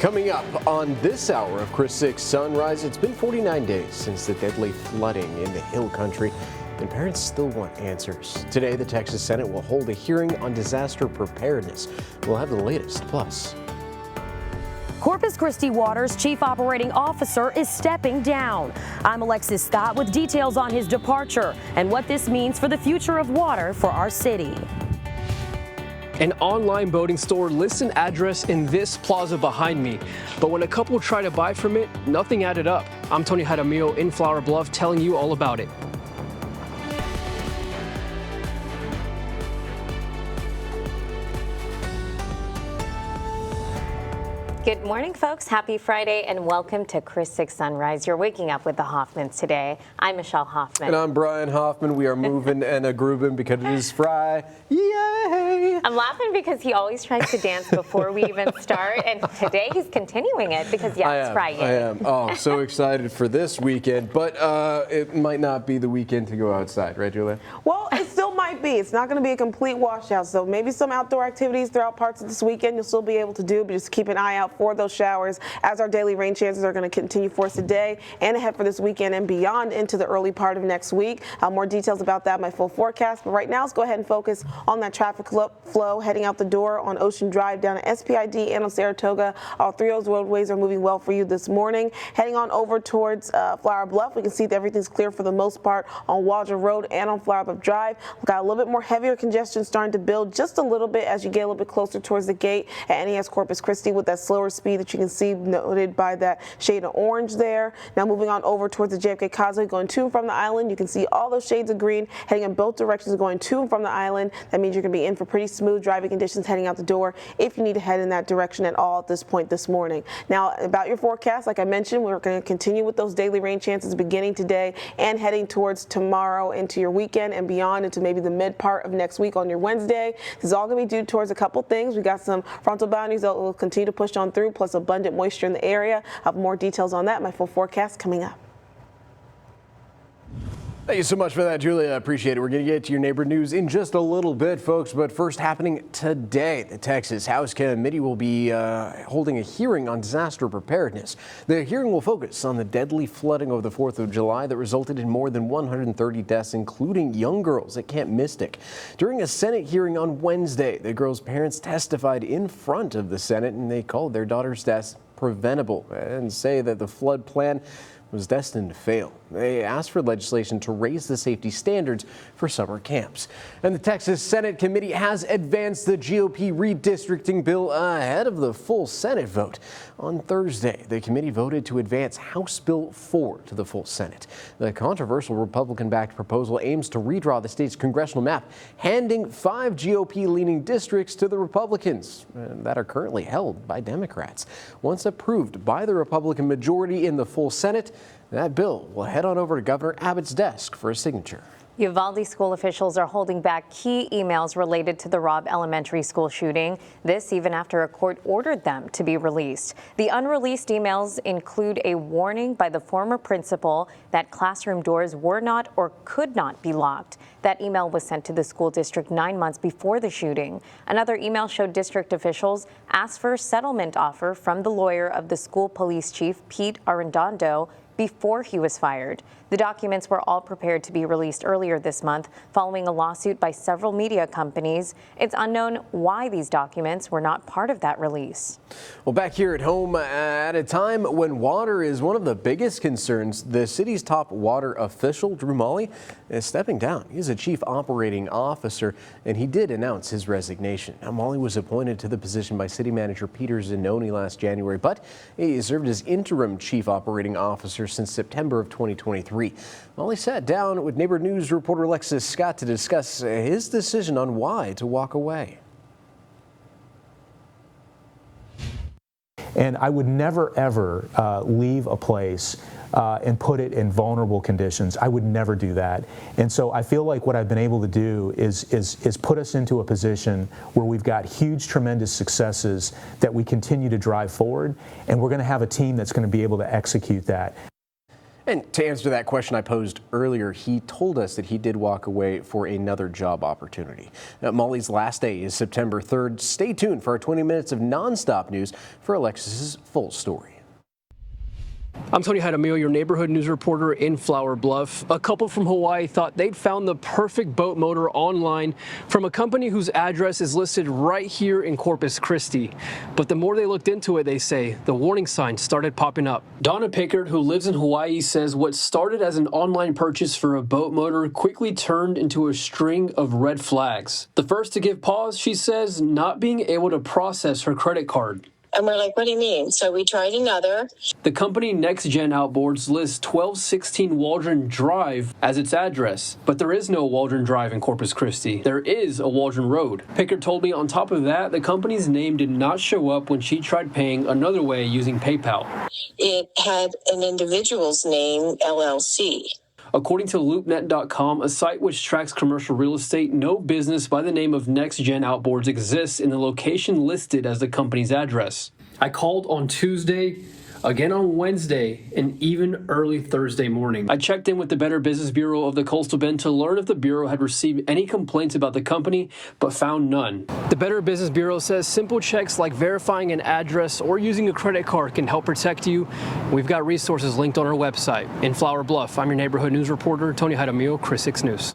Coming up on this hour of Chris 6 Sunrise, it's been 49 days since the deadly flooding in the Hill Country, and parents still want answers. Today, the Texas Senate will hold a hearing on disaster preparedness. We'll have the latest. Plus, Corpus Christi Water's chief operating officer is stepping down. I'm Alexis Scott with details on his departure and what this means for the future of water for our city. An online boating store lists an address in this plaza behind me, but when a couple tried to buy from it, nothing added up. I'm Tony Jaramillo in Flower Bluff telling you all about it. Good morning, folks. Happy Friday and welcome to Chris 6 Sunrise. You're waking up with the Hoffmans today. I'm Michelle Hoffman. and I'm Brian Hoffman. We are moving and a grooving because it is Friday. Yay! I'm laughing because he always tries to dance before we even start, and today he's continuing it because, it's Friday. I am. Oh, so excited for this weekend, but it might not be the weekend to go outside, right, Julia? Well, it still might be. It's not going to be a complete washout, so maybe some outdoor activities throughout parts of this weekend you'll still be able to do, but just keep an eye out for those showers as our daily rain chances are going to continue for us today and ahead for this weekend and beyond into the early part of next week. More details about that, my full forecast, but right now let's go ahead and focus on that traffic flow heading out the door on Ocean Drive down at SPID and on Saratoga. All three of those roadways are moving well for you this morning. Heading on over towards Flower Bluff, we can see that everything's clear for the most part on Waldron Road and on Flower Bluff Drive. We've got a little bit more heavier congestion starting to build just a little bit as you get a little bit closer towards the gate at NES Corpus Christi with that slower speed that you can see noted by that shade of orange there. Now moving on over towards the JFK Causeway going to and from the island, you can see all those shades of green heading in both directions going to and from the island. That means you're going to be in for pretty smooth driving conditions heading out the door if you need to head in that direction at all at this point this morning. Now about your forecast, like I mentioned, we're going to continue with those daily rain chances beginning today and heading towards tomorrow into your weekend and beyond into maybe the mid part of next week on your Wednesday. This is all going to be due towards a couple things. We got some frontal boundaries that will continue to push on through, plus abundant moisture in the area. I have more details on that. My full forecast coming up. Thank you so much for that, Julia. I appreciate it. We're going to get to your neighbor news in just a little bit, folks. But first, happening today, the Texas House Committee will be holding a hearing on disaster preparedness. The hearing will focus on the deadly flooding over the 4th of July that resulted in more than 130 deaths, including young girls at Camp Mystic. During a Senate hearing on Wednesday, the girls' parents testified in front of the Senate, and they called their daughter's deaths preventable and say that the flood plan was destined to fail. They asked for legislation to raise the safety standards for summer camps. And the Texas Senate Committee has advanced the GOP redistricting bill ahead of the full Senate vote. On Thursday, the committee voted to advance House Bill 4 to the full Senate. The controversial Republican-backed proposal aims to redraw the state's congressional map, handing 5 GOP-leaning districts to the Republicans that are currently held by Democrats. Once approved by the Republican majority in the full Senate, that bill will head on over to Governor Abbott's desk for a signature. Uvalde school officials are holding back key emails related to the Robb Elementary School shooting. This even after a court ordered them to be released. The unreleased emails include a warning by the former principal that classroom doors were not or could not be locked. That email was sent to the school district 9 months before the shooting. Another email showed district officials asked for a settlement offer from the lawyer of the school police chief, Pete Arredondo, before he was fired. The documents were all prepared to be released earlier this month following a lawsuit by several media companies. It's unknown why these documents were not part of that release. Well, back here at home, at a time when water is one of the biggest concerns, the city's top water official, Drew Molley, is stepping down. He's a chief operating officer, and he did announce his resignation. Now, Molley was appointed to the position by city manager Peter Zanoni last January, but he served as interim chief operating officer since September of 2023. Molley sat down with Neighbor News reporter Alexis Scott to discuss his decision on why to walk away. And I would never, ever leave a place and put it in vulnerable conditions. I would never do that. And so I feel like what I've been able to do is put us into a position where we've got huge, tremendous successes that we continue to drive forward, and we're going to have a team that's going to be able to execute that. And to answer that question I posed earlier, he told us that he did walk away for another job opportunity. Molly's last day is September 3rd. Stay tuned for our 20 minutes of nonstop news for Alexis's full story. I'm Tony Jaramillo, your neighborhood news reporter in Flower Bluff. A couple from Hawaii thought they'd found the perfect boat motor online from a company whose address is listed right here in Corpus Christi. But the more they looked into it, they say, the warning signs started popping up. Donna Pickard, who lives in Hawaii, says what started as an online purchase for a boat motor quickly turned into a string of red flags. The first to give pause, she says, not being able to process her credit card. And we're like, what do you mean? So we tried another. The company Next Gen Outboards lists 1216 Waldron Drive as its address, but there is no Waldron Drive in Corpus Christi. There is a Waldron Road. Pickard told me on top of that, the company's name did not show up when she tried paying another way using PayPal. It had an individual's name, LLC. According to LoopNet.com, a site which tracks commercial real estate, no business by the name of Next Gen Outboards exists in the location listed as the company's address. I called on Tuesday, again on Wednesday, and even early Thursday morning. I checked in with the Better Business Bureau of the Coastal Bend to learn if the Bureau had received any complaints about the company, but found none. The Better Business Bureau says simple checks like verifying an address or using a credit card can help protect you. We've got resources linked on our website. In Flower Bluff, I'm your neighborhood news reporter, Tony Jaramillo, Chris 6 News.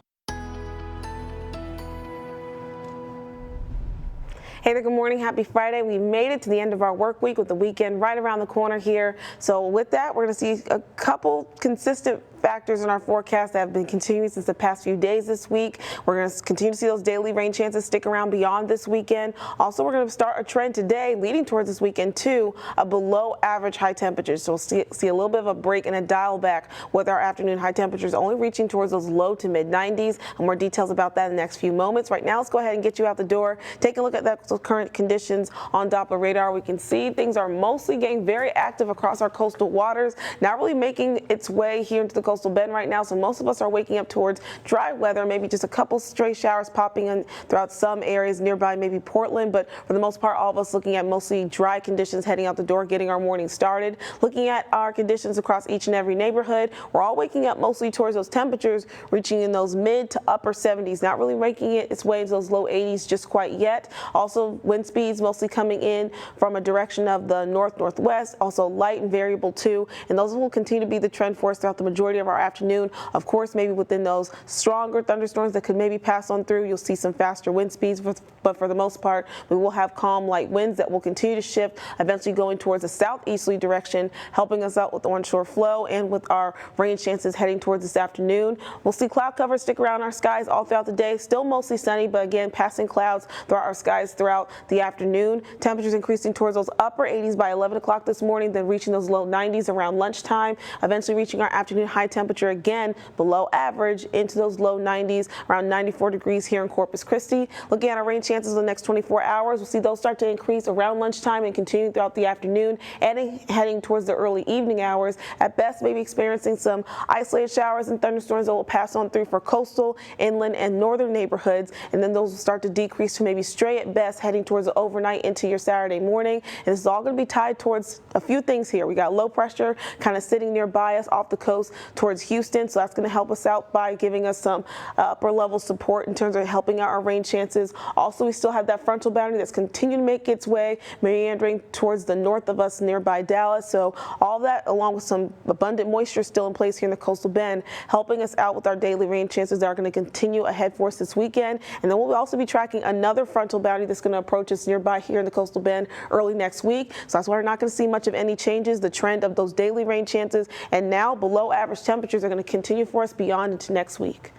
Hey there, good morning. Happy Friday. We made it to the end of our work week with the weekend right around the corner here. So with that, we're going to see a couple consistent factors in our forecast that have been continuing since the past few days this week. We're going to continue to see those daily rain chances stick around beyond this weekend. Also, we're going to start a trend today leading towards this weekend too of below average high temperatures. So we'll see a little bit of a break and a dial back with our afternoon high temperatures only reaching towards those low to mid 90s. And more details about that in the next few moments. Right now, let's go ahead and get you out the door. Take a look at those current conditions on Doppler radar. We can see things are mostly getting very active across our coastal waters, not really making its way here into the coastal bend right now, so most of us are waking up towards dry weather, maybe just a couple stray showers popping in throughout some areas nearby, maybe Portland, but for the most part, all of us looking at mostly dry conditions heading out the door, getting our morning started. Looking at our conditions across each and every neighborhood, we're all waking up mostly towards those temperatures reaching in those mid to upper 70s, not really making its way into those low 80s just quite yet. Also, wind speeds mostly coming in from a direction of the north-northwest, also light and variable too, and those will continue to be the trend for us throughout the majority of our afternoon. Of course, maybe within those stronger thunderstorms that could maybe pass on through, you'll see some faster wind speeds, but for the most part, we will have calm light winds that will continue to shift, eventually going towards a southeasterly direction, helping us out with onshore flow and with our rain chances heading towards this afternoon. We'll see cloud cover stick around our skies all throughout the day, still mostly sunny, but again, passing clouds throughout our skies throughout the afternoon. Temperatures increasing towards those upper 80s by 11 o'clock this morning, then reaching those low 90s around lunchtime, eventually reaching our afternoon high temperature again below average into those low 90s, around 94 degrees here in Corpus Christi. Looking at our rain chances in the next 24 hours, we'll see those start to increase around lunchtime and continue throughout the afternoon and heading towards the early evening hours. At best, maybe experiencing some isolated showers and thunderstorms that will pass on through for coastal, inland, and northern neighborhoods, and then those will start to decrease to maybe stray at best heading towards the overnight into your Saturday morning. And this is all going to be tied towards a few things here. We got low pressure kind of sitting nearby us off the coast towards Houston, so that's going to help us out by giving us some upper level support in terms of helping out our rain chances. Also, we still have that frontal boundary that's continuing to make its way meandering towards the north of us nearby Dallas. So all that, along with some abundant moisture still in place here in the coastal bend, helping us out with our daily rain chances that are going to continue ahead for us this weekend. And then we'll also be tracking another frontal boundary that's going to approach us nearby here in the coastal bend early next week. So that's why we're not going to see much of any changes. The trend of those daily rain chances and now below average temperatures are going to continue for us beyond into next week.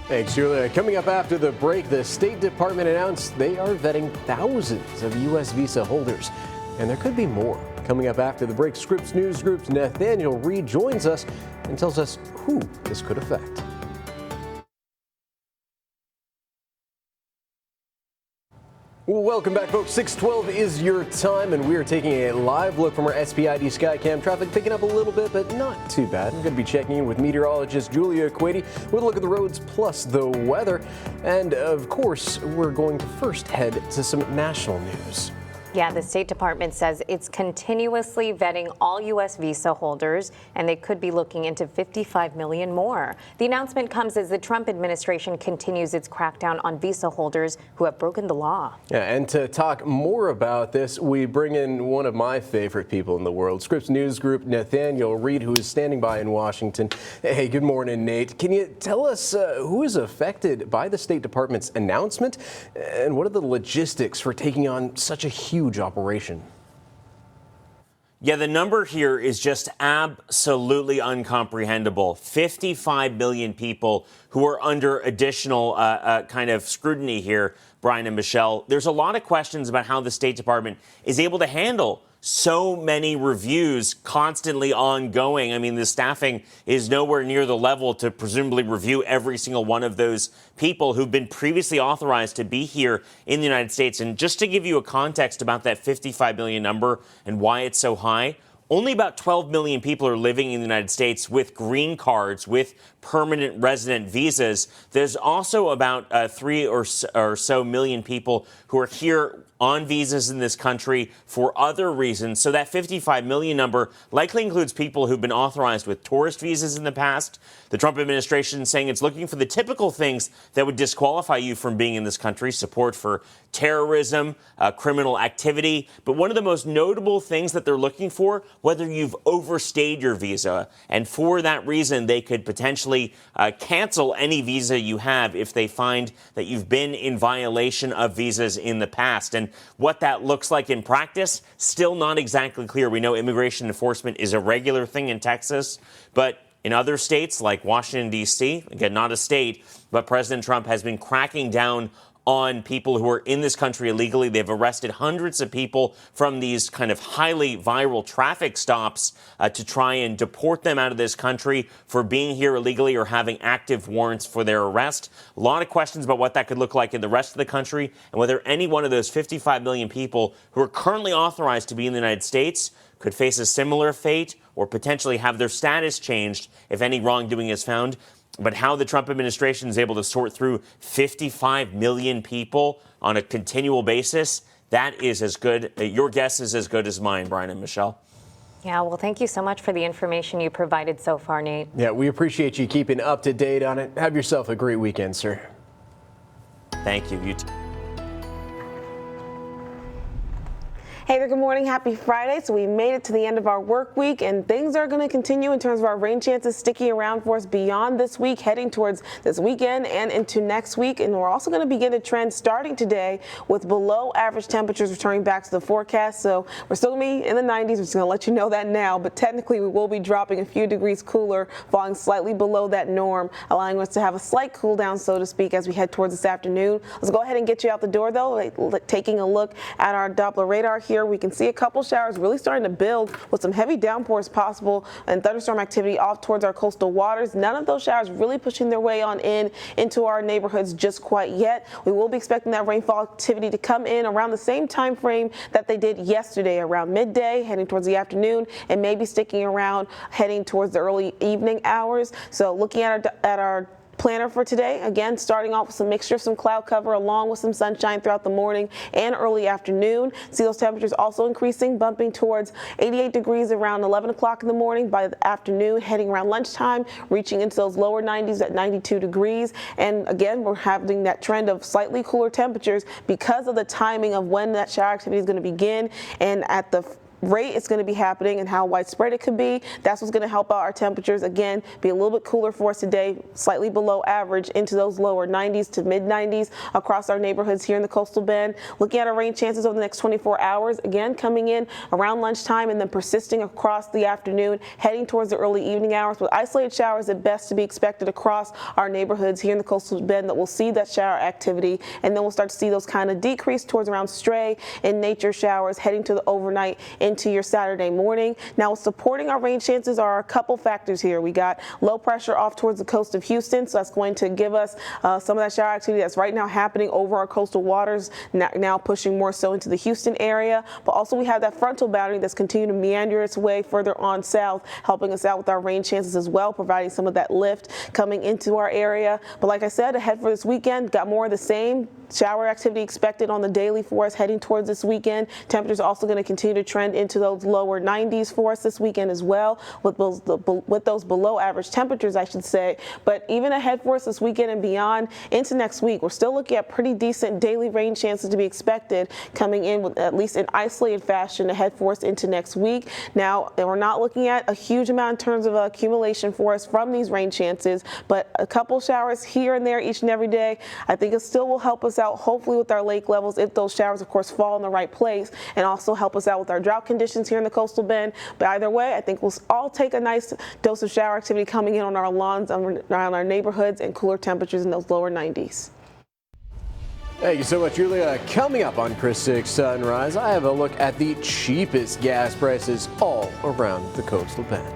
Thanks, Julia. Coming up after the break, the State Department announced they are vetting thousands of U.S. visa holders, and there could be more. Coming up after the break, Scripps News Group's Nathaniel Reed joins us and tells us who this could affect. Well, welcome back, folks. 6:12 is your time, and we are taking a live look from our SPID Skycam. Traffic picking up a little bit, but not too bad. We're going to be checking in with meteorologist Julia Equati with a look at the roads plus the weather. And, of course, we're going to first head to some national news. Yeah, the State Department says it's continuously vetting all U.S. visa holders, and they could be looking into 55 million more. The announcement comes as the Trump administration continues its crackdown on visa holders who have broken the law. Yeah, and to talk more about this, we bring in one of my favorite people in the world, Scripps News Group, Nathaniel Reed, who is standing by in Washington. Hey, good morning, Nate. Can you tell us who is affected by the State Department's announcement, and what are the logistics for taking on such a huge operation? Yeah, the number here is just absolutely uncomprehendable. 55 million people who are under additional kind of scrutiny here, Brian and Michelle. There's a lot of questions about how the State Department is able to handle so many reviews constantly ongoing. I mean, the staffing is nowhere near the level to presumably review every single one of those people who've been previously authorized to be here in the United States. And just to give you a context about that 55 million number and why it's so high, only about 12 million people are living in the United States with green cards, with permanent resident visas. There's also about 3 or so million people who are here on visas in this country for other reasons. So that 55 million number likely includes people who've been authorized with tourist visas in the past. The Trump administration is saying it's looking for the typical things that would disqualify you from being in this country: support for terrorism, criminal activity. But one of the most notable things that they're looking for, whether you've overstayed your visa. And for that reason, they could potentially cancel any visa you have if they find that you've been in violation of visas in the past. And what that looks like in practice, still not exactly clear. We know immigration enforcement is a regular thing in Texas, but in other states like Washington, D.C., again, not a state, but President Trump has been cracking down on people who are in this country illegally. They've arrested hundreds of people from these kind of highly viral traffic stops to try and deport them out of this country for being here illegally or having active warrants for their arrest. A lot of questions about what that could look like in the rest of the country and whether any one of those 55 million people who are currently authorized to be in the United States could face a similar fate or potentially have their status changed if any wrongdoing is found. But how the Trump administration is able to sort through 55 million people on a continual basis, that is as good. Your guess is as good as mine, Brian and Michelle. Yeah, well, thank you so much for the information you provided so far, Nate. Yeah, we appreciate you keeping up to date on it. Have yourself a great weekend, sir. Thank you. You too. Hey there, good morning. Happy Friday. So we made it to the end of our work week, and things are going to continue in terms of our rain chances sticking around for us beyond this week, heading towards this weekend and into next week. And we're also going to begin a trend starting today with below average temperatures returning back to the forecast. So we're still going to be in the 90s. We're just going to let you know that now, but technically we will be dropping a few degrees cooler, falling slightly below that norm, allowing us to have a slight cool down, so to speak, as we head towards this afternoon. Let's go ahead and get you out the door, though. Taking a look at our Doppler radar here, we can see a couple showers really starting to build with some heavy downpours possible and thunderstorm activity off towards our coastal waters. None of those showers really pushing their way on into our neighborhoods just quite yet. We will be expecting that rainfall activity to come in around the same time frame that they did yesterday, around midday, heading towards the afternoon, and maybe sticking around heading towards the early evening hours. So looking at our planner for today, again, starting off with some mixture of some cloud cover along with some sunshine throughout the morning and early afternoon. See those temperatures also increasing, bumping towards 88 degrees around 11 o'clock in the morning. By the afternoon, heading around lunchtime, reaching into those lower 90s at 92 degrees. And again, we're having that trend of slightly cooler temperatures because of the timing of when that shower activity is going to begin and at the rate it's going to be happening and how widespread it could be. That's what's going to help out our temperatures, again, be a little bit cooler for us today, slightly below average into those lower 90s to mid 90s across our neighborhoods here in the coastal bend. Looking at our rain chances over the next 24 hours, again, coming in around lunchtime and then persisting across the afternoon, heading towards the early evening hours with isolated showers at best to be expected across our neighborhoods here in the coastal bend that we'll see that shower activity, and then we'll start to see those kind of decrease towards around stray and nature showers heading to the overnight into your Saturday morning. Now, supporting our rain chances are a couple factors here. We got low pressure off towards the coast of Houston, so that's going to give us some of that shower activity that's right now happening over our coastal waters, now pushing more so into the Houston area. But also we have that frontal boundary that's continuing to meander its way further on south, helping us out with our rain chances as well, providing some of that lift coming into our area. But like I said, ahead for this weekend, got more of the same. shower activity expected on the daily for us heading towards this weekend. Temperatures are also going to continue to trend into those lower 90s for us this weekend as well, with those below average temperatures, I should say. But even ahead for us this weekend and beyond into next week, we're still looking at pretty decent daily rain chances to be expected coming in, with at least in isolated fashion ahead for us into next week. Now, we're not looking at a huge amount in terms of accumulation for us from these rain chances, but a couple showers here and there each and every day. I think it still will help us out, hopefully, with our lake levels, if those showers, of course, fall in the right place, and also help us out with our drought conditions here in the coastal bend. But either way, I think we'll all take a nice dose of shower activity coming in on our lawns, around our neighborhoods, and cooler temperatures in those lower 90s. Thank you so much, Julia. Coming up on Chris 6 Sunrise, I have a look at the cheapest gas prices all around the coastal bend.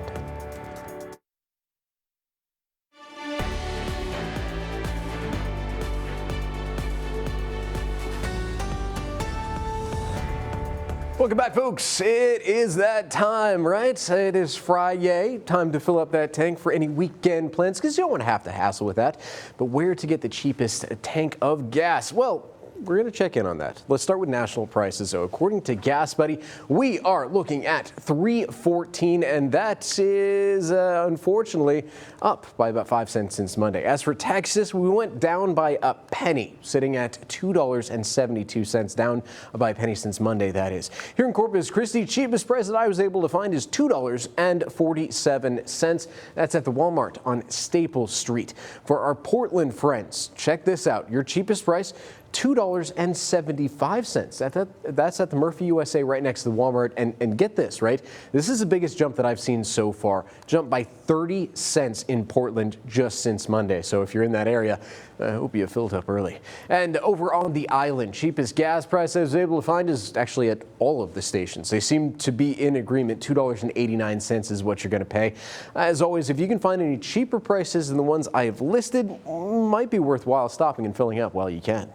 Welcome back, folks. It is that time, right? It is Friday. Time to fill up that tank for any weekend plans, because you don't want to have to hassle with that. But where to get the cheapest tank of gas? Well, we're going to check in on that. Let's start with national prices. So according to Gas Buddy, we are looking at $3.14, and that is unfortunately up by about 5 cents since Monday. As for Texas, we went down by a penny, sitting at $2.72, down by a penny since Monday, that is. Here in Corpus Christi, cheapest price that I was able to find is $2.47. That's at the Walmart on Staples Street. For our Portland friends, check this out. Your cheapest price, $2.75. That's at the Murphy USA right next to the Walmart. And get this, right? This is the biggest jump that I've seen so far. Jumped by 30 cents in Portland just since Monday. So if you're in that area, I hope you filled up early. And over on the island, cheapest gas price I was able to find is actually at all of the stations. They seem to be in agreement. $2.89 is what you're going to pay. As always, if you can find any cheaper prices than the ones I have listed, might be worthwhile stopping and filling up while you can.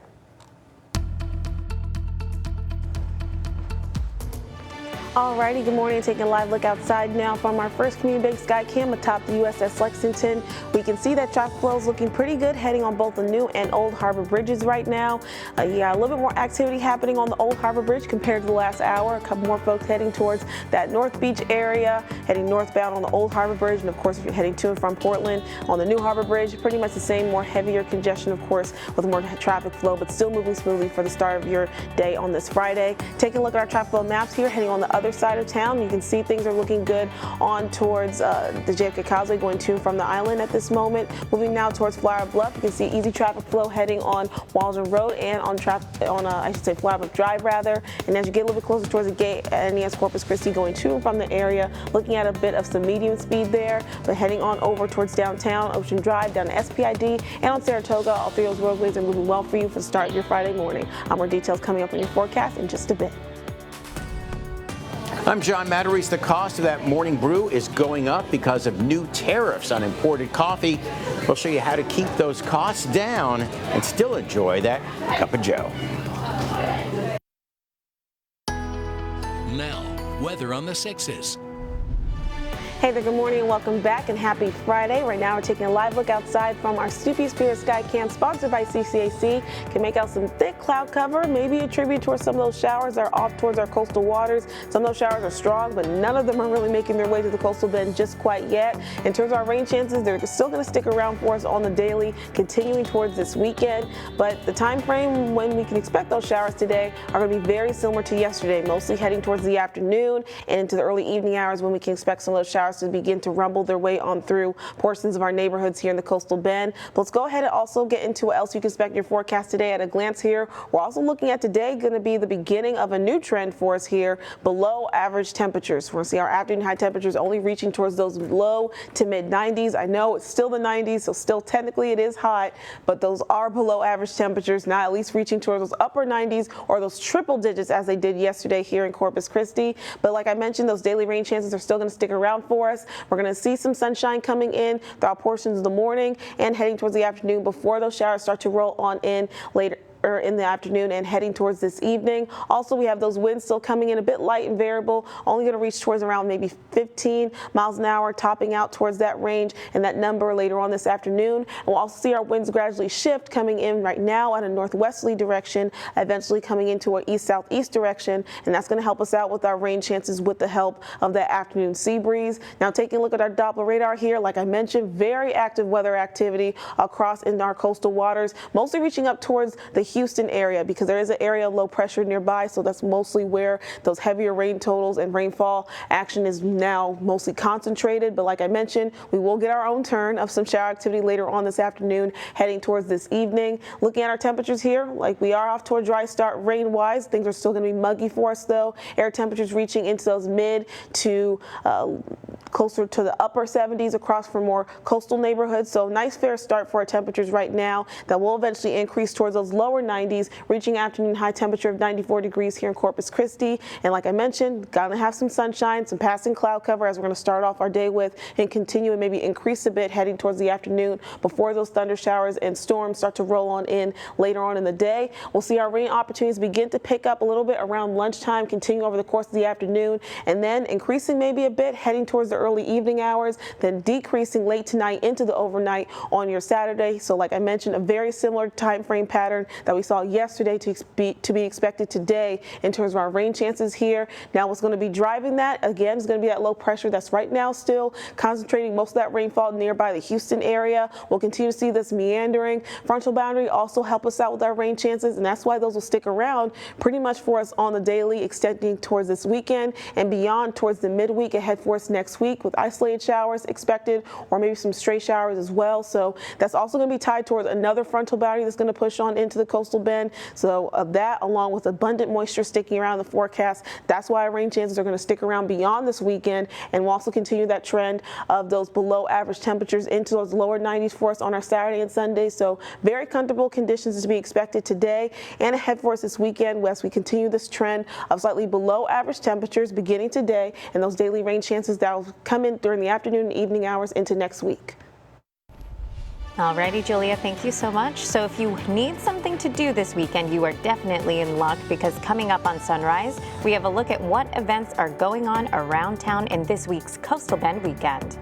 Alrighty, good morning. Taking a live look outside now from our first community bank sky cam atop the USS Lexington. We can see that traffic flow is looking pretty good heading on both the new and old harbor bridges right now. Yeah, a little bit more activity happening on the old harbor bridge compared to the last hour. A couple more folks heading towards that North Beach area, heading northbound on the old harbor bridge. And of course, if you're heading to and from Portland on the new harbor bridge, pretty much the same, more heavier congestion, of course, with more traffic flow, but still moving smoothly for the start of your day on this Friday. Taking a look at our traffic flow maps here, heading on the other side of town, you can see things are looking good on towards the JFK Causeway going to and from the island at this moment. Moving now towards Flower Bluff, you can see easy traffic flow heading on Waldron Road and on I should say Flower Bluff Drive rather. And as you get a little bit closer towards the gate, NES Corpus Christi going to and from the area, looking at a bit of some medium speed there, but heading on over towards downtown Ocean Drive, down to SPID, and on Saratoga, all three of those roadways are moving well for you for the start of your Friday morning. More details coming up in your forecast in just a bit. I'm John Matarese. The cost of that morning brew is going up because of new tariffs on imported coffee. We'll show you how to keep those costs down and still enjoy that cup of joe. Now, weather on the 6s. Hey there, good morning and welcome back and happy Friday. Right now we're taking a live look outside from our Snoopy Spirit Sky Cam sponsored by CCAC. Can make out some thick cloud cover, maybe a tribute towards some of those showers that are off towards our coastal waters. Some of those showers are strong, but none of them are really making their way to the coastal bend just quite yet. In terms of our rain chances, they're still going to stick around for us on the daily, continuing towards this weekend. But the time frame when we can expect those showers today are going to be very similar to yesterday, mostly heading towards the afternoon and into the early evening hours when we can expect some of those showers to begin to rumble their way on through portions of our neighborhoods here in the coastal bend. But let's go ahead and also get into what else you can expect in your forecast today at a glance here. We're also looking at today going to be the beginning of a new trend for us here, below average temperatures. We're going to see our afternoon high temperatures only reaching towards those low to mid 90s. I know it's still the 90s, so still technically it is hot, but those are below average temperatures, not at least reaching towards those upper 90s or those triple digits as they did yesterday here in Corpus Christi. But like I mentioned, those daily rain chances are still going to stick around for us. We're going to see some sunshine coming in throughout portions of the morning and heading towards the afternoon before those showers start to roll on in later in the afternoon and heading towards this evening. Also, we have those winds still coming in a bit light and variable, only going to reach towards around maybe 15 miles an hour, topping out towards that range and that number later on this afternoon. And we'll also see our winds gradually shift, coming in right now at a northwesterly direction, eventually coming into an east-southeast direction, and that's going to help us out with our rain chances with the help of that afternoon sea breeze. Now, taking a look at our Doppler radar here, like I mentioned, very active weather activity across in our coastal waters, mostly reaching up towards the Houston area because there is an area of low pressure nearby, so that's mostly where those heavier rain totals and rainfall action is now mostly concentrated. But like I mentioned, we will get our own turn of some shower activity later on this afternoon, heading towards this evening. Looking at our temperatures here, like we are off to a dry start rain-wise. Things are still going to be muggy for us though. Air temperatures reaching into those mid to closer to the upper 70s across for more coastal neighborhoods. So nice fair start for our temperatures right now that will eventually increase towards those lower 90s, reaching afternoon high temperature of 94 degrees here in Corpus Christi. And like I mentioned, gonna have some sunshine, some passing cloud cover as we're going to start off our day with, and continue and maybe increase a bit heading towards the afternoon before those thunder showers and storms start to roll on in later on in the day. We'll see our rain opportunities begin to pick up a little bit around lunchtime, continue over the course of the afternoon, and then increasing maybe a bit heading towards the early evening hours, then decreasing late tonight into the overnight on your Saturday. So like I mentioned, a very similar time frame pattern that we saw yesterday to be expected today in terms of our rain chances here. Now what's going to be driving that, again, is going to be that low pressure that's right now still concentrating most of that rainfall nearby the Houston area. We'll continue to see this meandering frontal boundary also help us out with our rain chances, and that's why those will stick around pretty much for us on the daily, extending towards this weekend and beyond towards the midweek ahead for us next week with isolated showers expected, or maybe some stray showers as well. So that's also going to be tied towards another frontal boundary that's going to push on into the coastal bend. So that, along with abundant moisture sticking around the forecast, that's why our rain chances are going to stick around beyond this weekend, and we'll also continue that trend of those below average temperatures into those lower 90s for us on our Saturday and Sunday. So very comfortable conditions to be expected today and ahead for us this weekend as we continue this trend of slightly below average temperatures beginning today, and those daily rain chances that will come in during the afternoon and evening hours into next week. Alrighty, Julia, thank you so much. So if you need something to do this weekend, you are definitely in luck, because coming up on Sunrise, we have a look at what events are going on around town in this week's Coastal Bend weekend.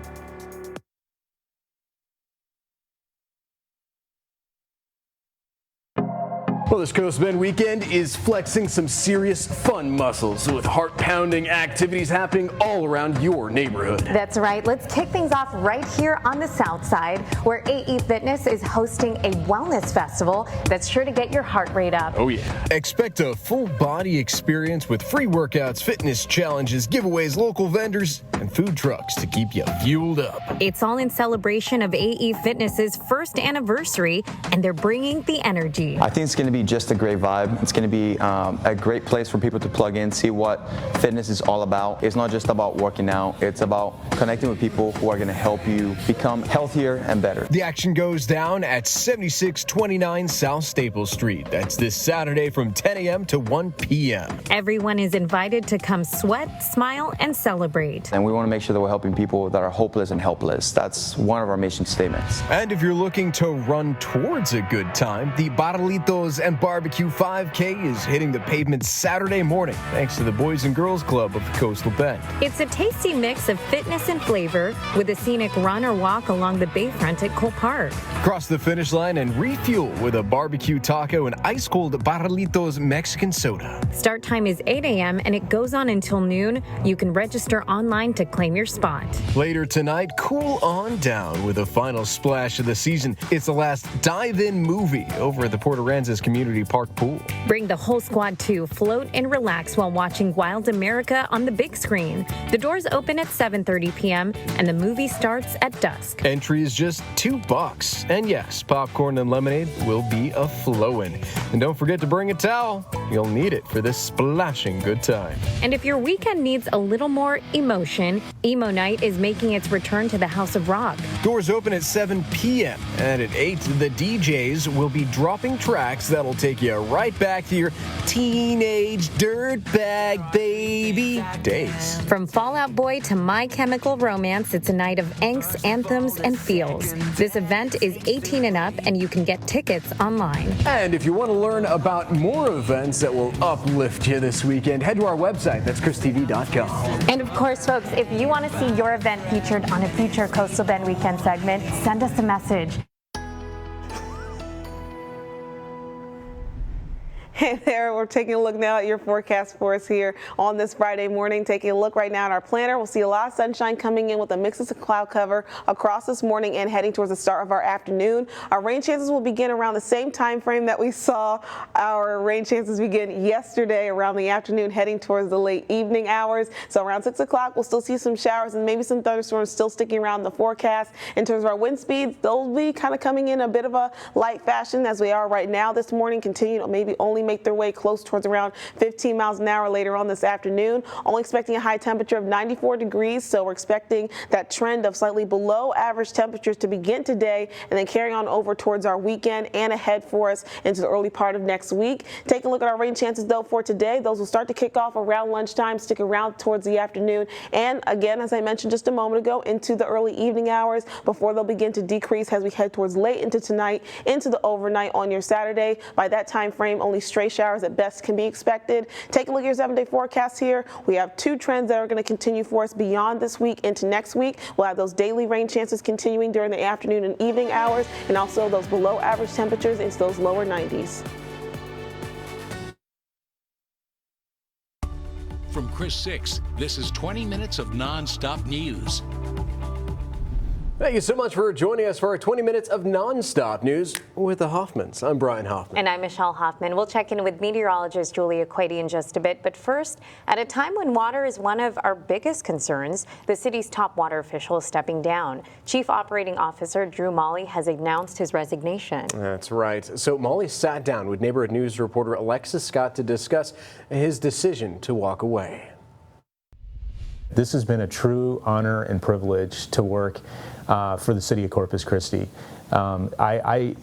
Well, this Coast Bend weekend is flexing some serious fun muscles with heart-pounding activities happening all around your neighborhood. That's right. Let's kick things off right here on the South Side, where AE Fitness is hosting a wellness festival that's sure to get your heart rate up. Oh, yeah. Expect a full-body experience with free workouts, fitness challenges, giveaways, local vendors, and food trucks to keep you fueled up. It's all in celebration of AE Fitness's first anniversary, and they're bringing the energy. I think it's going to be just a great vibe. It's going to be a great place for people to plug in, see what fitness is all about. It's not just about working out. It's about connecting with people who are going to help you become healthier and better. The action goes down at 7629 South Staples Street. That's this Saturday from 10 a.m. to 1 p.m. Everyone is invited to come sweat, smile, and celebrate. And we want to make sure that we're helping people that are hopeless and helpless. That's one of our mission statements. And if you're looking to run towards a good time, the Barrilitos and Barbecue 5K is hitting the pavement Saturday morning, thanks to the Boys and Girls Club of Coastal Bend. It's a tasty mix of fitness and flavor with a scenic run or walk along the bayfront at Cole Park. Cross the finish line and refuel with a barbecue taco and ice-cold Barrilitos Mexican soda. Start time is 8 a.m. and it goes on until noon. You can register online to claim your spot. Later tonight, cool on down with a final splash of the season. It's the last dive-in movie over at the Port Aransas Community Park Pool. Bring the whole squad to float and relax while watching Wild America on the big screen. The doors open at 7:30 p.m. and the movie starts at dusk. Entry is just $2. And yes, popcorn and lemonade will be a-flowin'. And don't forget to bring a towel. You'll need it for this splashing good time. And if your weekend needs a little more emotion, Emo Night is making its return to the House of Rock. Doors open at 7 p.m. and at 8, the DJs will be dropping tracks that'll take you right back to your teenage dirtbag baby days. From Fall Out Boy to My Chemical Romance, it's a night of angst, anthems, and feels. This event is 18 and up, and you can get tickets online. And if you want to learn about more events that will uplift you this weekend, head to our website. That's KrisTV.com. And of course, folks, if you want to see your event featured on a future Coastal Bend Weekend segment, send us a message. Hey there, we're taking a look now at your forecast for us here on this Friday morning. Taking a look right now at our planner, we'll see a lot of sunshine coming in with a mix of cloud cover across this morning and heading towards the start of our afternoon. Our rain chances will begin around the same time frame that we saw our rain chances begin yesterday around the afternoon, heading towards the late evening hours. So around 6 o'clock, we'll still see some showers and maybe some thunderstorms still sticking around the forecast. In terms of our wind speeds, they'll be kind of coming in a bit of a light fashion as we are right now this morning, continue to maybe only make their way close towards around 15 miles an hour later on this afternoon. Only expecting a high temperature of 94 degrees, so we're expecting that trend of slightly below average temperatures to begin today and then carry on over towards our weekend and ahead for us into the early part of next week. Take a look at our rain chances though for today. Those will start to kick off around lunchtime, stick around towards the afternoon, and again, as I mentioned just a moment ago, into the early evening hours before they'll begin to decrease as we head towards late into tonight, into the overnight on your Saturday. By that time frame, only stray showers at best can be expected. Take a look at your 7-day forecast here. We have two trends that are going to continue for us beyond this week into next week. We'll have those daily rain chances continuing during the afternoon and evening hours, and also those below average temperatures into those lower 90s. From Chris 6, this is 20 minutes of non-stop news. Thank you so much for joining us for our 20 minutes of non-stop news with the Hoffmans. I'm Brian Hoffman. And I'm Michelle Hoffman. We'll check in with meteorologist Julia Quady in just a bit. But first, at a time when water is one of our biggest concerns, the city's top water official is stepping down. Chief Operating Officer Drew Malley has announced his resignation. That's right. So Malley sat down with Neighborhood News reporter Alexis Scott to discuss his decision to walk away. This has been a true honor and privilege to work for the city of Corpus Christi.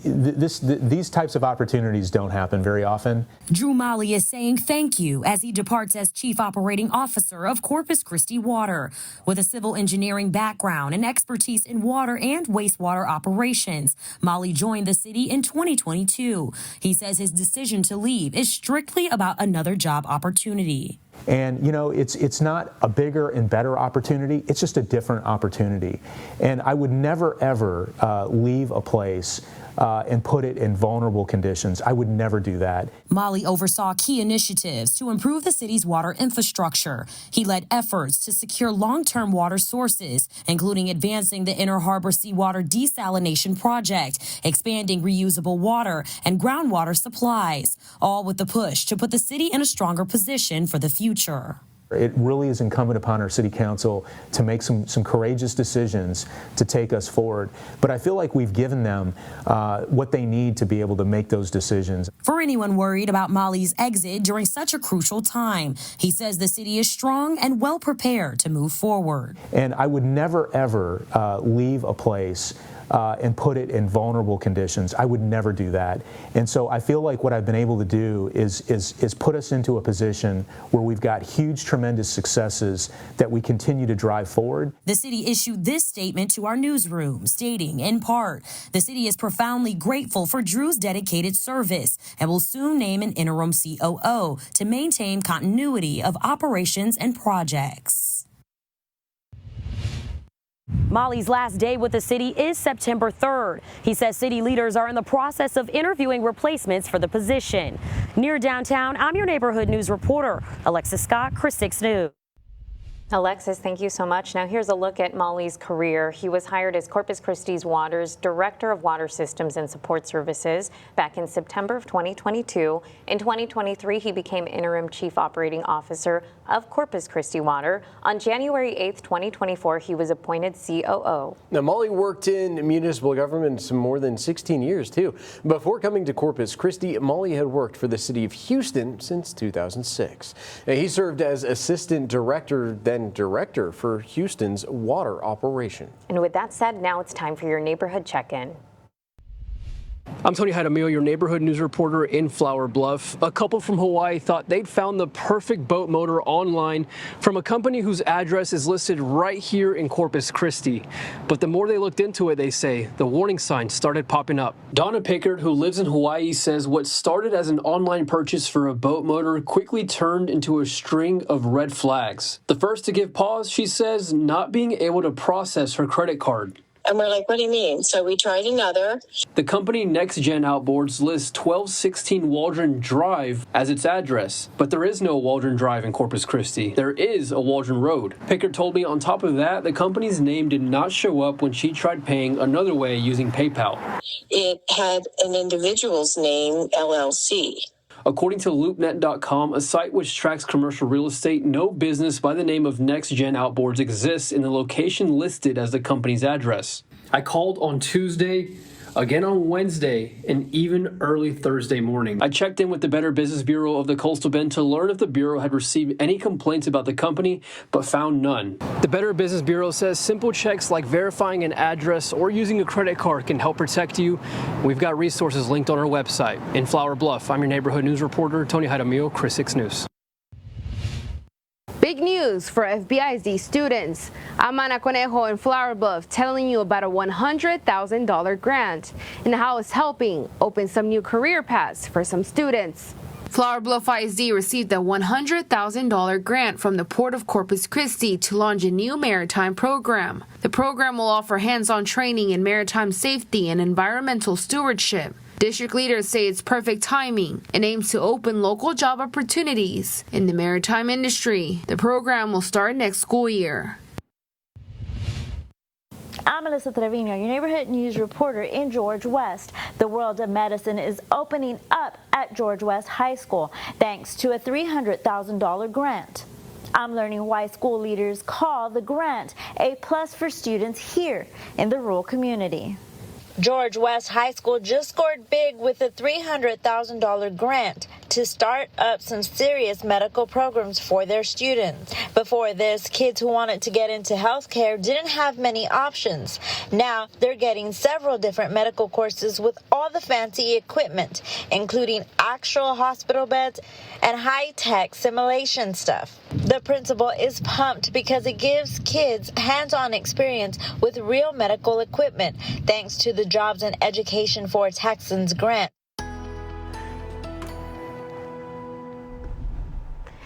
These types of opportunities don't happen very often. Drew Malley is saying thank you as he departs as Chief Operating Officer of Corpus Christi Water. With a civil engineering background and expertise in water and wastewater operations, Malley joined the city in 2022. He says his decision to leave is strictly about another job opportunity. And, you know, it's not a bigger and better opportunity. It's just a different opportunity. And I would never, ever leave a place and put it in vulnerable conditions. I would never do that. Malley oversaw key initiatives to improve the city's water infrastructure. He led efforts to secure long-term water sources, including advancing the Inner Harbor Seawater Desalination Project, expanding reusable water and groundwater supplies, all with the push to put the city in a stronger position for the future. It really is incumbent upon our city council to make some courageous decisions to take us forward. But I feel like we've given them what they need to be able to make those decisions. For anyone worried about Malley's exit during such a crucial time, he says the city is strong and well prepared to move forward. And I would never, ever leave a place and put it in vulnerable conditions. I would never do that. And so I feel like what I've been able to do is put us into a position where we've got huge, tremendous successes that we continue to drive forward. The city issued this statement to our newsroom, stating, in part, the city is profoundly grateful for Drew's dedicated service and will soon name an interim COO to maintain continuity of operations and projects. Malley's last day with the city is September 3rd. He says city leaders are in the process of interviewing replacements for the position. Near downtown, I'm your neighborhood news reporter, Alexis Scott, Chris 6 News. Alexis, thank you so much. Now here's a look at Molly's career. He was hired as Corpus Christi Water's Director of Water Systems and Support Services back in September of 2022. In 2023, he became Interim Chief Operating Officer of Corpus Christi Water. On January 8th, 2024, he was appointed COO. Now, Molly worked in municipal government for more than 16 years, too. Before coming to Corpus Christi, Molly had worked for the city of Houston since 2006. Now, he served as Assistant Director, then Director for Houston's water operation. And with that said, now it's time for your neighborhood check-in. I'm Tony Jaramillo, your neighborhood news reporter in Flower Bluff. A couple from Hawaii thought they'd found the perfect boat motor online from a company whose address is listed right here in Corpus Christi. But the more they looked into it, they say, the warning signs started popping up. Donna Pickard, who lives in Hawaii, says what started as an online purchase for a boat motor quickly turned into a string of red flags. The first to give pause, she says, not being able to process her credit card. And we're like, what do you mean? So we tried another. The company Next Gen Outboards lists 1216 Waldron Drive as its address, but there is no Waldron Drive in Corpus Christi. There is a Waldron Road. Pickard told me on top of that, the company's name did not show up when she tried paying another way using PayPal. It had an individual's name, LLC. According to LoopNet.com, a site which tracks commercial real estate, no business by the name of Next Gen Outboards exists in the location listed as the company's address. I called on Tuesday, again on Wednesday, and even early Thursday morning. I checked in with the Better Business Bureau of the Coastal Bend to learn if the Bureau had received any complaints about the company, but found none. The Better Business Bureau says simple checks like verifying an address or using a credit card can help protect you. We've got resources linked on our website. In Flower Bluff, I'm your neighborhood news reporter, Tony Jaramillo, Chris 6 News. Big news for FBIZ students. I'm Ana Conejo in Flower Bluff telling you about a $100,000 grant and how it's helping open some new career paths for some students. Flower Bluff ISD received a $100,000 grant from the Port of Corpus Christi to launch a new maritime program. The program will offer hands-on training in maritime safety and environmental stewardship. District leaders say it's perfect timing and aims to open local job opportunities in the maritime industry. The program will start next school year. I'm Melissa Trevino, your neighborhood news reporter in George West. The world of medicine is opening up at George West High School thanks to a $300,000 grant. I'm learning why school leaders call the grant a plus for students here in the rural community. George West High School just scored big with a $300,000 grant to start up some serious medical programs for their students. Before this, kids who wanted to get into healthcare didn't have many options. Now they're getting several different medical courses with all the fancy equipment, including actual hospital beds and high-tech simulation stuff. The principal is pumped because it gives kids hands-on experience with real medical equipment, thanks to the Jobs and Education for Texans grant.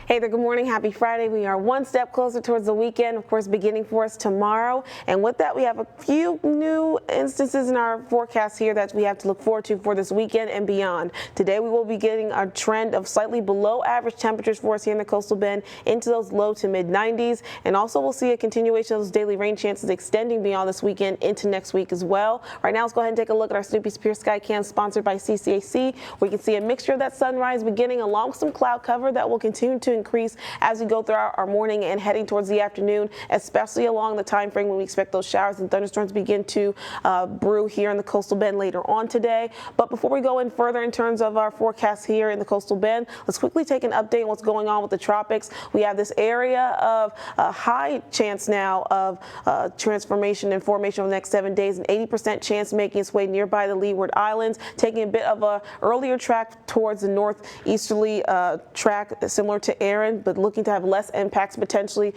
Hey there, good morning. Happy Friday. We are one step closer towards the weekend, of course, beginning for us tomorrow. And with that, we have a few new instances in our forecast here that we have to look forward to for this weekend and beyond. Today, we will be getting a trend of slightly below average temperatures for us here in the Coastal Bend into those low to mid 90s. And also, we'll see a continuation of those daily rain chances extending beyond this weekend into next week as well. Right now, let's go ahead and take a look at our Snoopy Superior Sky Cam sponsored by CCAC. We can see a mixture of that sunrise beginning along with some cloud cover that will continue to increase as we go throughout our morning and heading towards the afternoon, especially along the time frame when we expect those showers and thunderstorms begin to brew here in the Coastal Bend later on today. But before we go in further in terms of our forecast here in the Coastal Bend, let's quickly take an update on what's going on with the tropics. We have this area of high chance now of transformation and formation over the next 7 days, an 80% chance making its way nearby the Leeward Islands, taking a bit of a earlier track towards the northeasterly track similar to Aaron, but looking to have less impacts potentially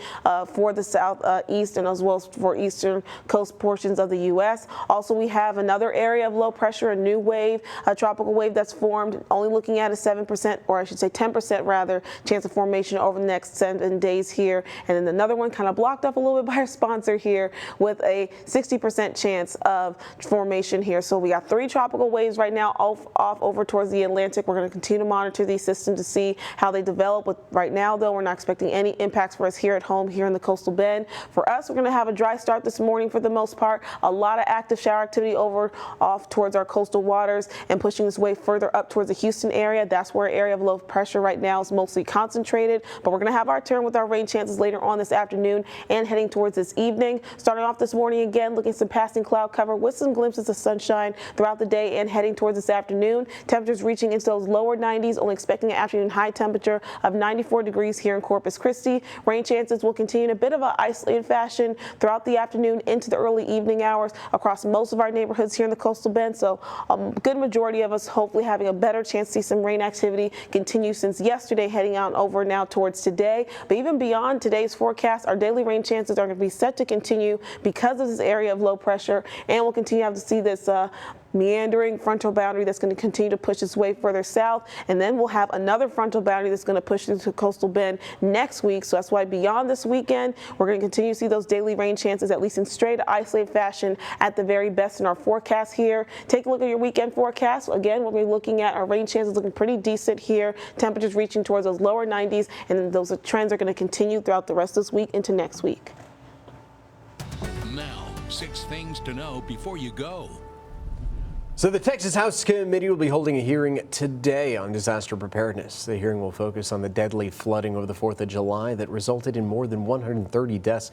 for the southeast and as well as for eastern coast portions of the U.S. Also, we have another area of low pressure, a new wave, a tropical wave that's formed, only looking at a 7%, or I should say 10% rather, chance of formation over the next 7 days here. And then another one kind of blocked up a little bit by our sponsor here with a 60% chance of formation here. So we got 3 tropical waves right now off over towards the Atlantic. We're going to continue to monitor these systems to see how they develop with Right now, though, we're not expecting any impacts for us here at home, here in the coastal bend. For us, we're going to have a dry start this morning for the most part. A lot of active shower activity off towards our coastal waters and pushing this way further up towards the Houston area. That's where our area of low pressure right now is mostly concentrated. But we're going to have our turn with our rain chances later on this afternoon and heading towards this evening. Starting off this morning again, looking at some passing cloud cover with some glimpses of sunshine throughout the day and heading towards this afternoon. Temperatures reaching into those lower 90s, only expecting an afternoon high temperature of 94 degrees here in Corpus Christi. Rain chances will continue in a bit of an isolated fashion throughout the afternoon into the early evening hours across most of our neighborhoods here in the coastal bend. So a good majority of us hopefully having a better chance to see some rain activity continue since yesterday, heading out over now towards today. But even beyond today's forecast, our daily rain chances are going to be set to continue because of this area of low pressure, and we'll continue to have to see this meandering frontal boundary that's going to continue to push its way further south, and then we'll have another frontal boundary that's going to push into coastal bend next week. So that's why beyond this weekend, we're going to continue to see those daily rain chances, at least in straight isolated fashion at the very best in our forecast here. Take a look at your weekend forecast. Again, we'll be looking at our rain chances looking pretty decent here. Temperatures reaching towards those lower 90s, and then those trends are going to continue throughout the rest of this week into next week. Now, 6 things to know before you go. So the Texas House Committee will be holding a hearing today on disaster preparedness. The hearing will focus on the deadly flooding over the 4th of July that resulted in more than 130 deaths,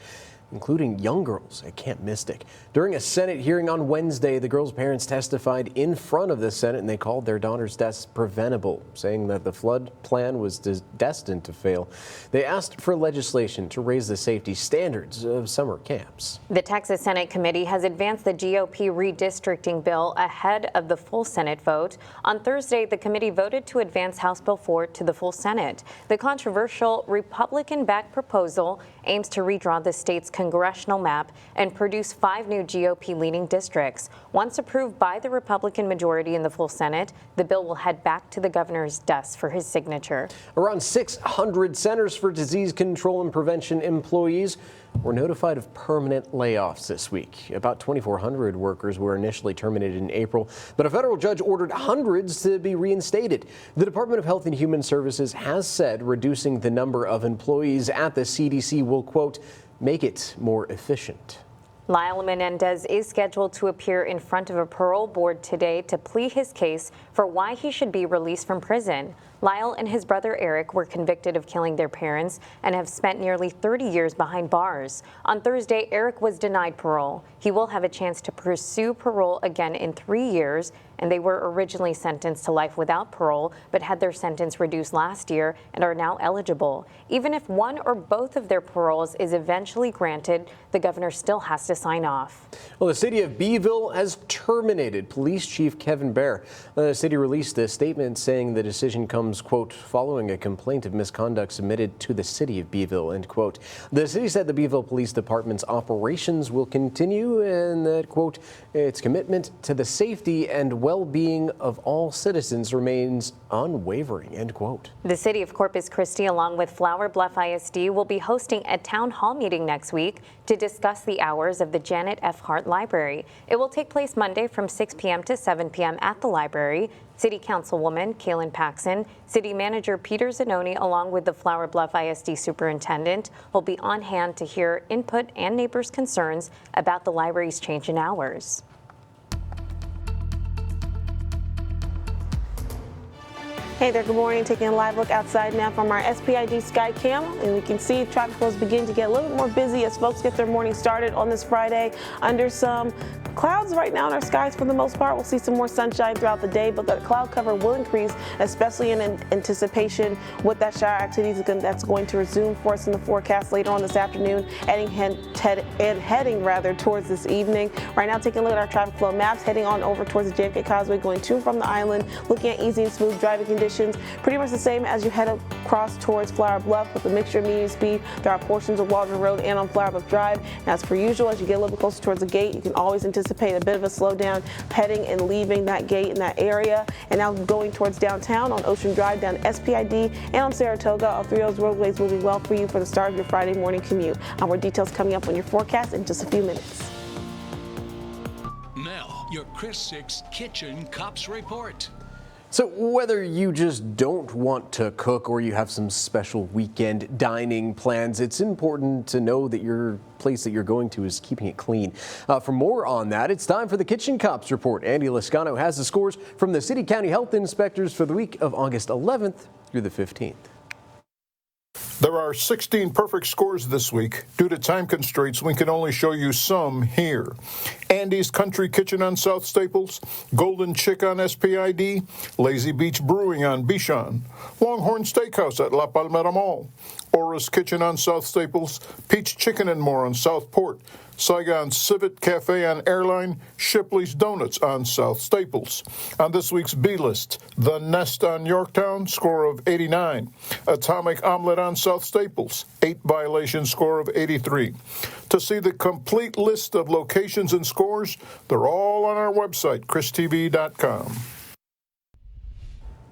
including young girls at Camp Mystic. During a Senate hearing on Wednesday, the girls' parents testified in front of the Senate, and they called their daughter's deaths preventable, saying that the flood plan was destined to fail. They asked for legislation to raise the safety standards of summer camps. The Texas Senate committee has advanced the GOP redistricting bill ahead of the full Senate vote. On Thursday, the committee voted to advance House Bill 4 to the full Senate. The controversial Republican-backed proposal aims to redraw the state's congressional map and produce 5 new GOP-leading districts. Once approved by the Republican majority in the full Senate, the bill will head back to the governor's desk for his signature. Around 600 Centers for Disease Control and Prevention employees were notified of permanent layoffs this week. About 2,400 workers were initially terminated in April, but a federal judge ordered hundreds to be reinstated. The Department of Health and Human Services has said reducing the number of employees at the CDC will, quote, make it more efficient. Lyle Menendez is scheduled to appear in front of a parole board today to plead his case for why he should be released from prison. Lyle and his brother Eric were convicted of killing their parents and have spent nearly 30 years behind bars. On Thursday, Eric was denied parole. He will have a chance to pursue parole again in 3 years, and they were originally sentenced to life without parole, but had their sentence reduced last year and are now eligible. Even if one or both of their paroles is eventually granted, the governor still has to sign off. Well, the city of Beeville has terminated Police Chief Kevin Baer. The city released a statement saying the decision comes, quote, following a complaint of misconduct submitted to the city of Beeville, end quote. The city said the Beeville Police Department's operations will continue and that, quote, its commitment to the safety and well-being of all citizens remains unwavering, end quote. The city of Corpus Christi, along with Flower Bluff ISD, will be hosting a town hall meeting next week to discuss the hours of the Janet F. Hart Library. It will take place Monday from 6 p.m. to 7 p.m. at the library. City Councilwoman Kaylin Paxson, City Manager Peter Zanoni, along with the Flower Bluff ISD Superintendent, will be on hand to hear input and neighbors' concerns about the library's change in hours. Hey there, good morning. Taking a live look outside now from our SPID Skycam, and we can see traffic flow is beginning to get a little bit more busy as folks get their morning started on this Friday under some clouds right now in our skies for the most part. We'll see some more sunshine throughout the day, but the cloud cover will increase, especially in anticipation with that shower activity that's going to resume for us in the forecast later on this afternoon, heading rather towards this evening. Right now, taking a look at our traffic flow maps, heading on over towards the JFK Causeway, going to and from the island, looking at easy and smooth driving conditions. Pretty much the same as you head across towards Flower Bluff with a mixture of medium speed. There are portions of Waldron Road and on Flower Bluff Drive. And as per usual, as you get a little bit closer towards the gate, you can always anticipate a bit of a slowdown heading and leaving that gate in that area. And now going towards downtown on Ocean Drive, down SPID, and on Saratoga. All 3 of those roadways moving well for you for the start of your Friday morning commute. More details coming up on your forecast in just a few minutes. Now, your Chris 6 Kitchen Cops Report. So whether you just don't want to cook or you have some special weekend dining plans, it's important to know that your place that you're going to is keeping it clean. For more on that, it's time for the Kitchen Cops Report. Andy Lascano has the scores from the City County Health Inspectors for the week of August 11th through the 15th. There are 16 perfect scores this week. Due to time constraints, we can only show you some here. Andy's Country Kitchen on South Staples, Golden Chick on SPID, Lazy Beach Brewing on Bichon, Longhorn Steakhouse at La Palmera Mall, Aura's Kitchen on South Staples, Peach Chicken and More on South Port, Saigon Civet Cafe on Airline, Shipley's Donuts on South Staples. On this week's B-list, The Nest on Yorktown, score of 89. Atomic Omelet on South Staples, 8 violation, score of 83. To see the complete list of locations and scores, they're all on our website, christv.com.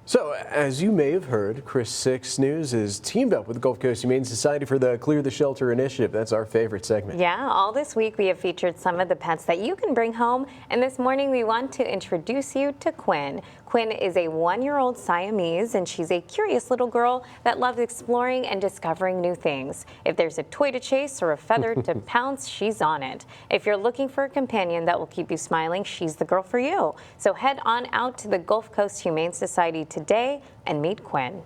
So, as you may have heard, Chris 6 News is teamed up with the Gulf Coast Humane Society for the Clear the Shelter initiative. That's our favorite segment. Yeah, all this week we have featured some of the pets that you can bring home, and this morning we want to introduce you to Quinn. Quinn is a 1-year-old Siamese, and she's a curious little girl that loves exploring and discovering new things. If there's a toy to chase or a feather to pounce, she's on it. If you're looking for a companion that will keep you smiling, she's the girl for you. So head on out to the Gulf Coast Humane Society today and meet Quinn.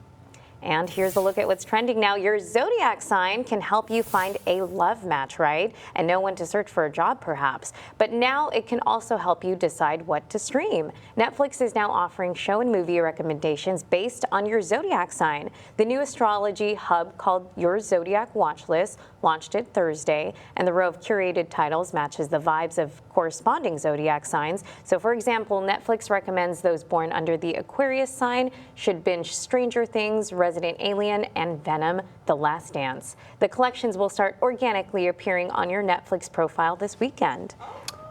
And here's a look at what's trending now. Your zodiac sign can help you find a love match, right? And know when to search for a job, perhaps. But now it can also help you decide what to stream. Netflix is now offering show and movie recommendations based on your zodiac sign. The new astrology hub called Your Zodiac Watch List launched it Thursday, and the row of curated titles matches the vibes of corresponding zodiac signs. So, for example, Netflix recommends those born under the Aquarius sign should binge Stranger Things, Resident Alien, and Venom: The Last Dance. The collections will start organically appearing on your Netflix profile this weekend.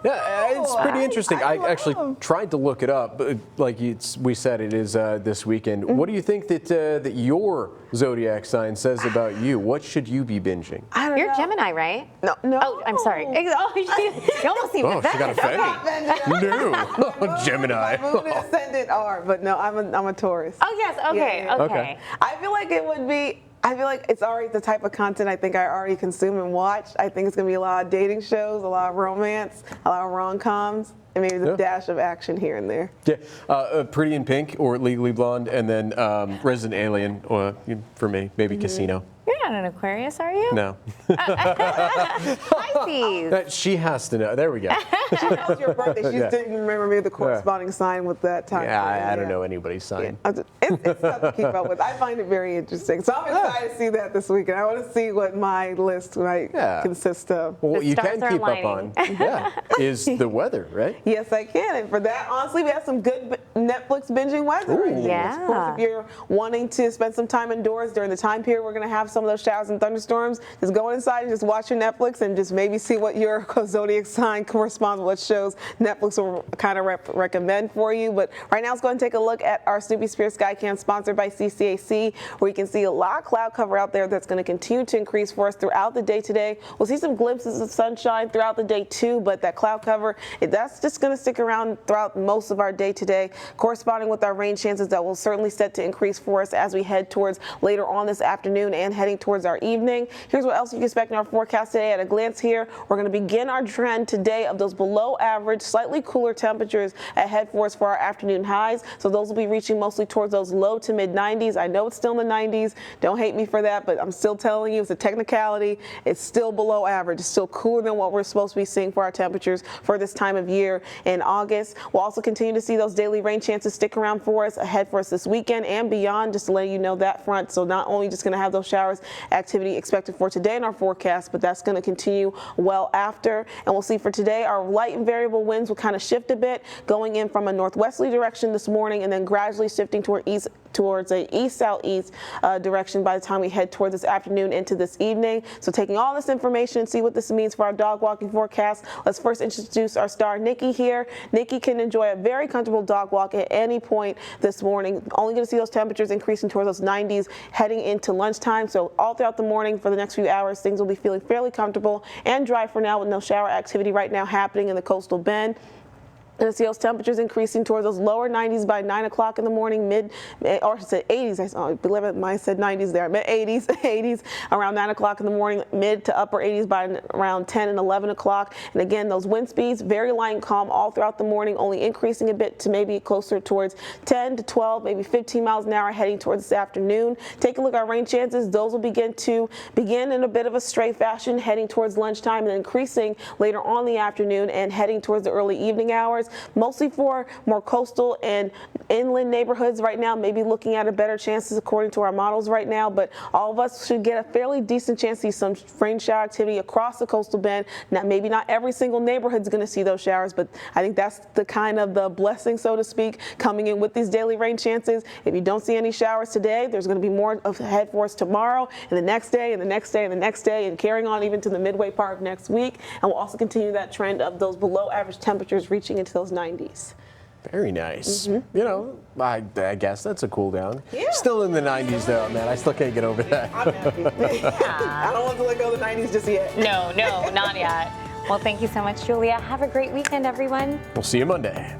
Yeah, it's pretty interesting. I actually tried to look it up, but like we said, it is this weekend. What do you think that your zodiac sign says about you? What should you be binging? You're Gemini, right? No. Oh, I'm sorry. Oh, you almost seemed she got offended. No, Gemini. My moon and ascendant are, but no, I'm a Taurus. Oh, yes. Okay. Yeah. Okay. I feel like it would be. I feel like it's already the type of content I think I already consume and watch. I think it's going to be a lot of dating shows, a lot of romance, a lot of rom-coms, and maybe the dash of action here and there. Yeah, Pretty in Pink or Legally Blonde, and then Resident Alien, or for me, maybe Casino. You're not an Aquarius, are you? No. Pisces. She has to know. There we go. She knows your birthday. She just didn't remember me the corresponding sign with that time. Yeah, I don't know anybody's sign. Yeah. It's tough to keep up with. I find it very interesting. So I'm excited to see that this weekend. I want to see what my list might consist of. Well, what you can keep up on is the weather, right? Yes, I can. And for that, honestly, we have some good Netflix binging weather. Yeah. Of course, if you're wanting to spend some time indoors during the time period we're going to have some of those showers and thunderstorms, just go inside and just watch your Netflix and just maybe see what your zodiac sign corresponds with what shows Netflix will kind of recommend for you. But right now, let's go and take a look at our Snoopy Spirit Skycam sponsored by CCAC, where you can see a lot of cloud cover out there that's going to continue to increase for us throughout the day today. We'll see some glimpses of sunshine throughout the day too, but that cloud cover, that's just going to stick around throughout most of our day today, corresponding with our rain chances that will certainly set to increase for us as we head towards later on this afternoon and heading towards our evening. Here's what else you can expect in our forecast today at a glance here. We're going to begin our trend today of those below average, slightly cooler temperatures ahead for us for our afternoon highs. So those will be reaching mostly towards those low to mid 90s. I know it's still in the 90s. Don't hate me for that, but I'm still telling you it's a technicality. It's still below average. It's still cooler than what we're supposed to be seeing for our temperatures for this time of year in August. We'll also continue to see those daily rain chances stick around for us ahead for us this weekend and beyond, just to let you know that front. So not only just going to have those showers activity expected for today in our forecast, but that's going to continue well after. And we'll see for today, our light and variable winds will kind of shift a bit, going in from a northwesterly direction this morning and then gradually shifting towards a east-southeast direction by the time we head towards this afternoon into this evening. So taking all this information and see what this means for our dog walking forecast, let's first introduce our star, Nikki, here. Nikki can enjoy a very comfortable dog walk at any point this morning. Only going to see those temperatures increasing towards those 90s heading into lunchtime. So all throughout the morning for the next few hours, things will be feeling fairly comfortable and dry for now with no shower activity right now happening in the coastal bend. And see those temperatures increasing towards those lower 90s by 9 o'clock in the morning, or I said 80s. I believe it, mine said 90s there. Mid 80s around 9 o'clock in the morning, mid to upper 80s by around 10 and 11 o'clock. And again, those wind speeds very light and calm all throughout the morning, only increasing a bit to maybe closer towards 10 to 12, maybe 15 miles an hour heading towards this afternoon. Take a look at our rain chances. Those will begin in a bit of a stray fashion heading towards lunchtime and then increasing later on in the afternoon and heading towards the early evening hours. Mostly for more coastal and inland neighborhoods right now, maybe looking at a better chances according to our models right now, but all of us should get a fairly decent chance to see some rain shower activity across the coastal bend. Now, maybe not every single neighborhood is going to see those showers, but I think that's the kind of the blessing, so to speak, coming in with these daily rain chances. If you don't see any showers today, there's going to be more ahead for us tomorrow and the next day and the next day and the next day and carrying on even to the midway part of next week. And we'll also continue that trend of those below average temperatures reaching into those 90s. Very nice. You know, I guess that's a cool down. Yeah. Still in the 90s though, man. I still can't get over that. I'm happy. I don't want to let go of the 90s just yet. No, not yet. Well, thank you so much, Julia. Have a great weekend, everyone. We'll see you Monday.